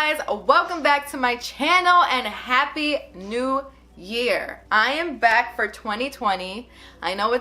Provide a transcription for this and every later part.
guys, welcome back to my channel and happy new year. I am back for 2020. I know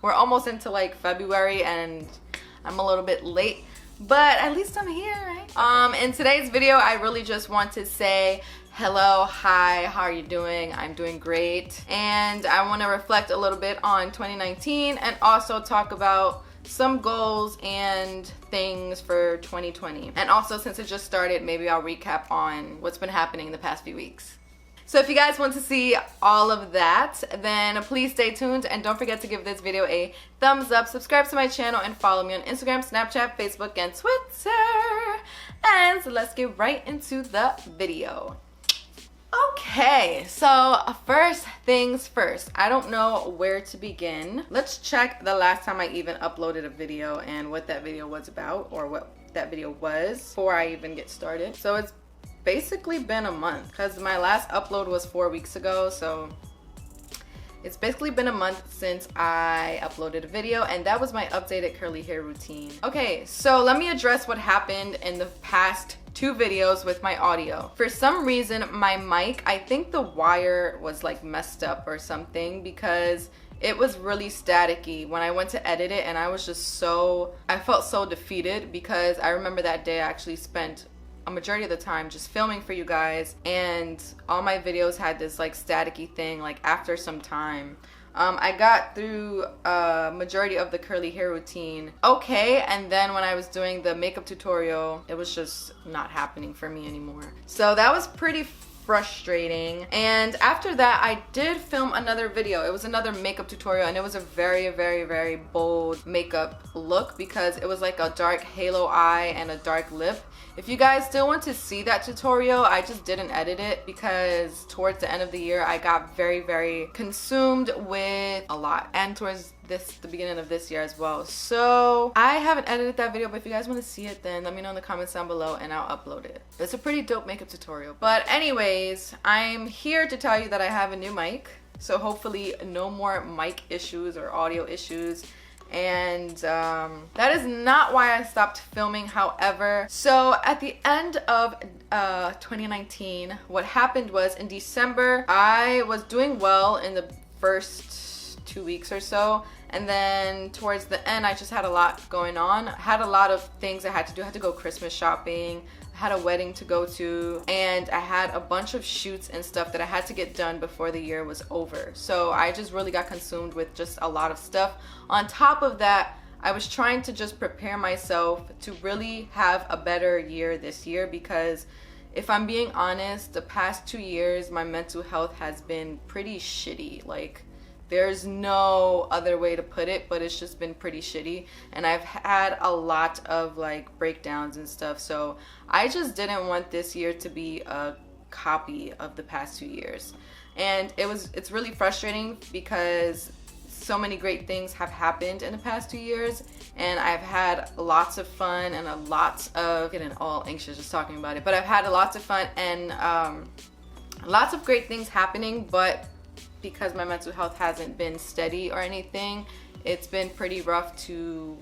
we're almost into like February and I'm a little bit late, but at least I'm here, right? In today's video, I really just want to say hello, hi, how are you doing? I'm doing great. And I want to reflect a little bit on 2019 and also talk about some goals and things for 2020. And also, since it just started, maybe I'll recap on what's been happening the past few weeks. So if you guys want to see all of that, then please stay tuned and don't forget to give this video a thumbs up, subscribe to my channel, and follow me on Instagram, Snapchat, Facebook, and Twitter. And so let's get right into the video. Okay, so first things first. I don't know where to begin. Let's check the last time I even uploaded a video and what that video was about, or what that video was, before I even get started. So it's basically been a month because my last upload was 4 weeks ago, so it's basically been a month since I uploaded a video, and that was my updated curly hair routine. Okay, so let me address what happened in the past 2 videos with my audio. For some reason, my mic, I think the wire was like messed up or something, because it was really staticky when I went to edit it, and I felt so defeated because I remember that day I actually spent a majority of the time just filming for you guys, and all my videos had this like staticky thing. Like after some time, I got through a majority of the curly hair routine okay, and then when I was doing the makeup tutorial, it was just not happening for me anymore. So that was pretty frustrating. And after that, I did film another video. It was another makeup tutorial, and it was a very, very, very bold makeup look because it was like a dark halo eye and a dark lip. If you guys still want to see that tutorial, I just didn't edit it because towards the end of the year, I got very, very consumed with a lot, and towards the beginning of this year as well. So I haven't edited that video, but if you guys want to see it, then let me know in the comments down below and I'll upload it. It's a pretty dope makeup tutorial. But anyways, I'm here to tell you that I have a new mic, so hopefully no more mic issues or audio issues. And that is not why I stopped filming. However, so at the end of 2019, what happened was in December, I was doing well in the first 2 weeks or so, and then towards the end I just had a lot going on. I had a lot of things I had to do. I had to go Christmas shopping, I had a wedding to go to, and I had a bunch of shoots and stuff that I had to get done before the year was over. So I just really got consumed with just a lot of stuff. On top of that, I was trying to just prepare myself to really have a better year this year, because if I'm being honest, the past 2 years my mental health has been pretty shitty. Like, there's no other way to put it, but it's just been pretty shitty, and I've had a lot of like breakdowns and stuff. So I just didn't want this year to be a copy of the past 2 years. And it's really frustrating because so many great things have happened in the past 2 years, and I've had lots of fun and getting all anxious just talking about it, but I've had lots of fun and lots of great things happening. But because my mental health hasn't been steady or anything, it's been pretty rough to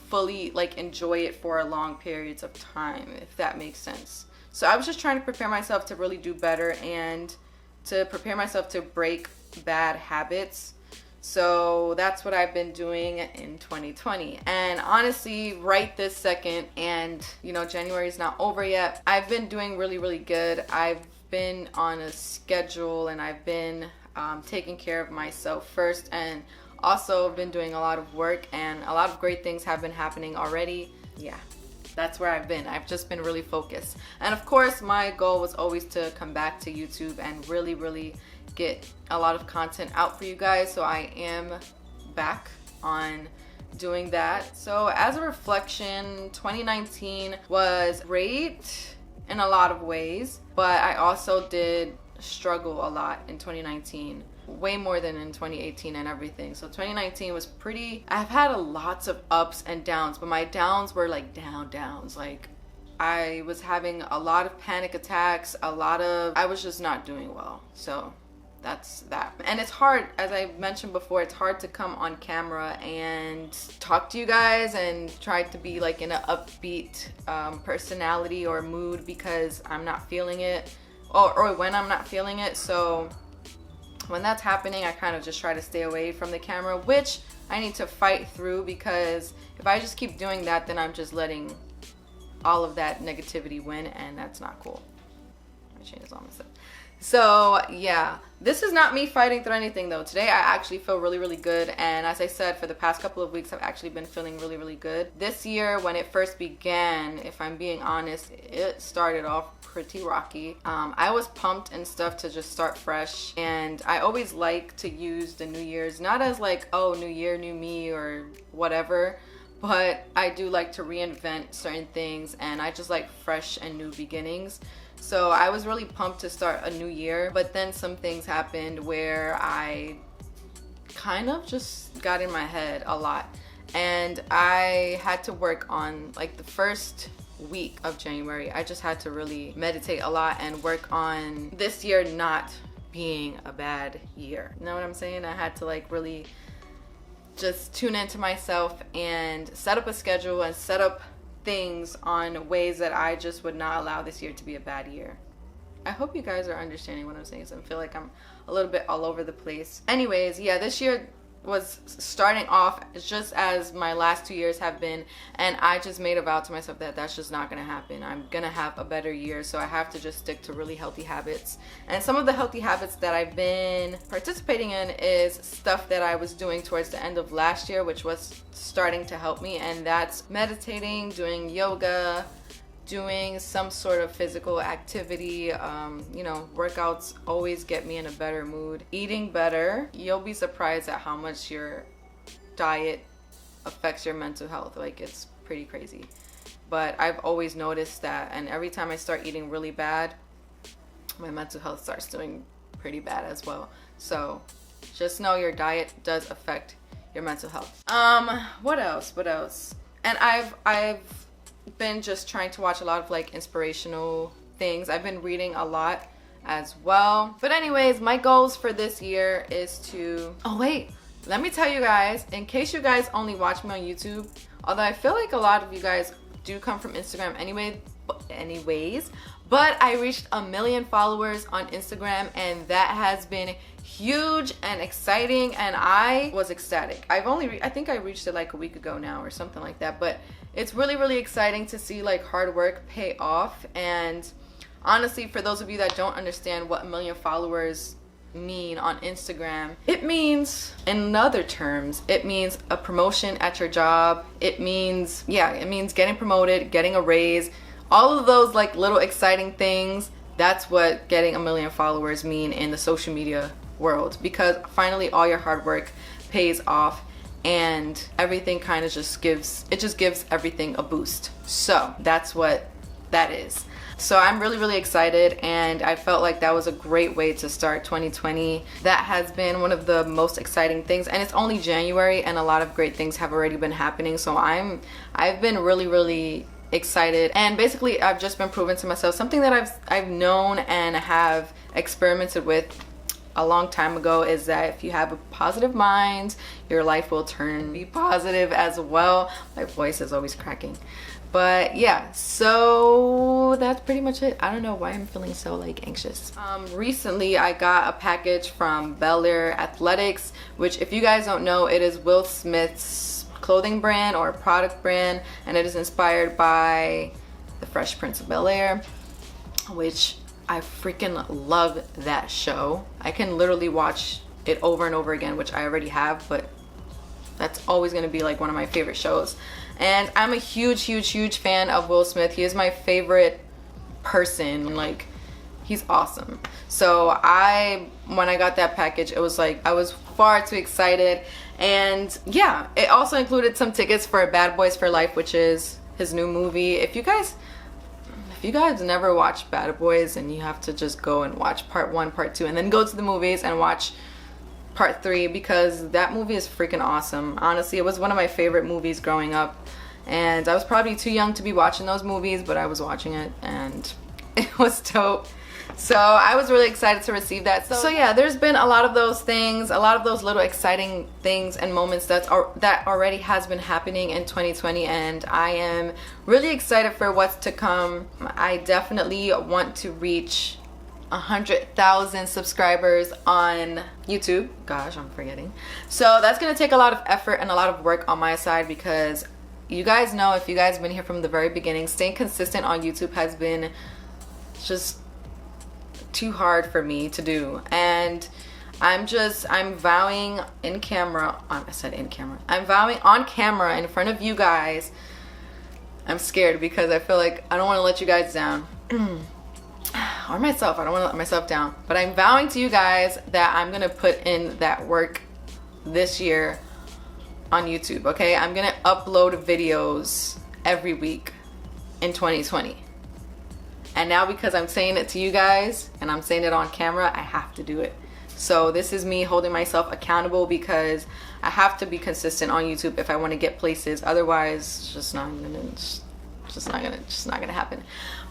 fully like enjoy it for long periods of time, if that makes sense. So I was just trying to prepare myself to really do better and to prepare myself to break bad habits. So that's what I've been doing in 2020. And honestly, right this second, and you know, January is not over yet, I've been doing really, really good. I've been on a schedule, and I've been taking care of myself first, and also been doing a lot of work, and a lot of great things have been happening already. Yeah, that's where I've been. I've just been really focused. And of course, my goal was always to come back to YouTube and really, really get a lot of content out for you guys. So I am back on doing that. So as a reflection, 2019 was great in a lot of ways, but I also did struggle a lot in 2019, way more than in 2018 and everything. So 2019 was I've had lots of ups and downs, but my downs were like downs. Like, I was having a lot of panic attacks, I was just not doing well. So that's that. And it's hard, as I mentioned before, it's hard to come on camera and talk to you guys and try to be like in an upbeat personality or mood because I'm not feeling it, or when I'm not feeling it. So when that's happening, I kind of just try to stay away from the camera, which I need to fight through, because if I just keep doing that, then I'm just letting all of that negativity win, and that's not cool. My chain is almost up. So yeah, this is not me fighting through anything though. Today I actually feel really, really good, and as I said, for the past couple of weeks I've actually been feeling really, really good. This year, when it first began, if I'm being honest, it started off pretty rocky. I was pumped and stuff to just start fresh, and I always like to use the New Year's not as like, oh, new year, new me or whatever, but I do like to reinvent certain things, and I just like fresh and new beginnings. So I was really pumped to start a new year, but then some things happened where I kind of just got in my head a lot, and I had to work on, like, the first week of January, I just had to really meditate a lot and work on this year not being a bad year. You know what I'm saying? I had to like really just tune into myself and set up a schedule and set up things on ways that I just would not allow this year to be a bad year. I hope you guys are understanding what I'm saying, so I feel like I'm a little bit all over the place. Anyways, yeah, this year was starting off just as my last 2 years have been, and I just made a vow to myself that that's just not gonna happen. I'm gonna have a better year, so I have to just stick to really healthy habits. And some of the healthy habits that I've been participating in is stuff that I was doing towards the end of last year, which was starting to help me, and that's meditating, doing yoga, doing some sort of physical activity. You know, workouts always get me in a better mood. Eating better. You'll be surprised at how much your diet affects your mental health. Like, it's pretty crazy. But I've always noticed that, and every time I start eating really bad, my mental health starts doing pretty bad as well. So just know your diet does affect your mental health. What else? And I've been just trying to watch a lot of like inspirational things. I've been reading a lot as well. But anyways, my goals for this year is to, oh wait, let me tell you guys, in case you guys only watch me on YouTube, although I feel like a lot of you guys do come from Instagram anyways, but I reached 1 million followers on Instagram, and that has been huge and exciting, and I was ecstatic. I think I reached it like a week ago now or something like that, but it's really, really exciting to see like hard work pay off. And honestly, for those of you that don't understand what 1 million followers mean on Instagram, it means, in other terms, it means a promotion at your job. It means, yeah, it means getting promoted, getting a raise, all of those like little exciting things. That's what getting 1 million followers mean in the social media world, because finally all your hard work pays off, and everything kind of just gives everything a boost. So that's what that is. So I'm really, really excited, and I felt like that was a great way to start 2020. That has been one of the most exciting things, and it's only January, and a lot of great things have already been happening. So I've been really, really excited, and basically I've just been proving to myself something that I've known and have experimented with a long time ago, is that if you have a positive mind, your life will be positive as well. My voice is always cracking. But yeah, so that's pretty much it. I don't know why I'm feeling so like anxious. Recently I got a package from Bel Air Athletics, which, if you guys don't know, it is Will Smith's clothing brand or product brand, and it is inspired by the Fresh Prince of Bel Air, which I freaking love that show. I can literally watch it over and over again, which I already have, but that's always going to be like one of my favorite shows. And I'm a huge fan of Will Smith. He is my favorite person. Like, he's awesome. So when I got that package, it was like I was far too excited. And yeah, it also included some tickets for Bad Boys for Life, which is his new movie. If you guys never watched Bad Boys, and you have to just go and watch part 1, part 2, and then go to the movies and watch part 3, because that movie is freaking awesome. Honestly, it was one of my favorite movies growing up, and I was probably too young to be watching those movies, but I was watching it, and It was dope. So I was really excited to receive that. So yeah, there's been a lot of those things, a lot of those little exciting things and moments that already has been happening in 2020, and I am really excited for what's to come. I definitely want to reach 100,000 subscribers on YouTube. Gosh, I'm forgetting. So that's gonna take a lot of effort and a lot of work on my side, because you guys know, if you guys have been here from the very beginning, staying consistent on YouTube has been just too hard for me to do. And I'm vowing in camera, I said in camera, I'm vowing on camera in front of you guys. I'm scared because I feel like I don't want to let you guys down. Or myself, I don't want to let myself down. But I'm vowing to you guys that I'm going to put in that work this year on YouTube, okay? I'm going to upload videos every week in 2020. And now, because I'm saying it to you guys and I'm saying it on camera, I have to do it. So this is me holding myself accountable, because I have to be consistent on YouTube if I want to get places. Otherwise, it's just not gonna happen.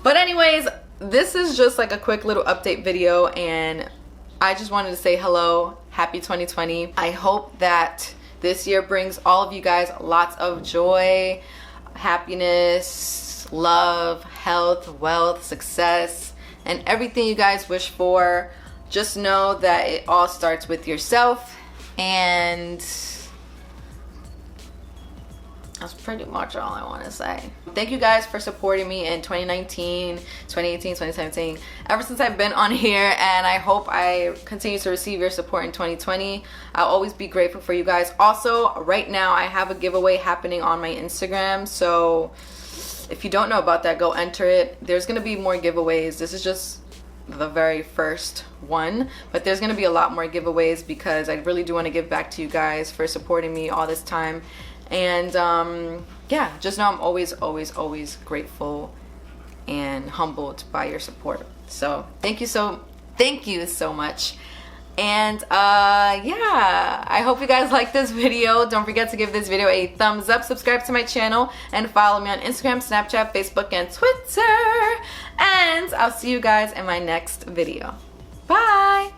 But anyways, this is just like a quick little update video, and I just wanted to say hello, happy 2020. I hope that this year brings all of you guys lots of joy, happiness, love, health, wealth, success, and everything you guys wish for. Just know that it all starts with yourself, and that's pretty much all I want to say. Thank you guys for supporting me in 2019, 2018, 2017, ever since I've been on here, and I hope I continue to receive your support in 2020. I'll always be grateful for you guys. Also, right now I have a giveaway happening on my Instagram, so if you don't know about that, go enter it. There's gonna be more giveaways. This is just the very first one, but there's gonna be a lot more giveaways, because I really do want to give back to you guys for supporting me all this time. And yeah, just know I'm always grateful and humbled by your support. So thank you so much. And yeah, I hope you guys like this video. Don't forget to give this video a thumbs up, subscribe to my channel, and follow me on Instagram, Snapchat, Facebook, and Twitter. And I'll see you guys in my next video. Bye.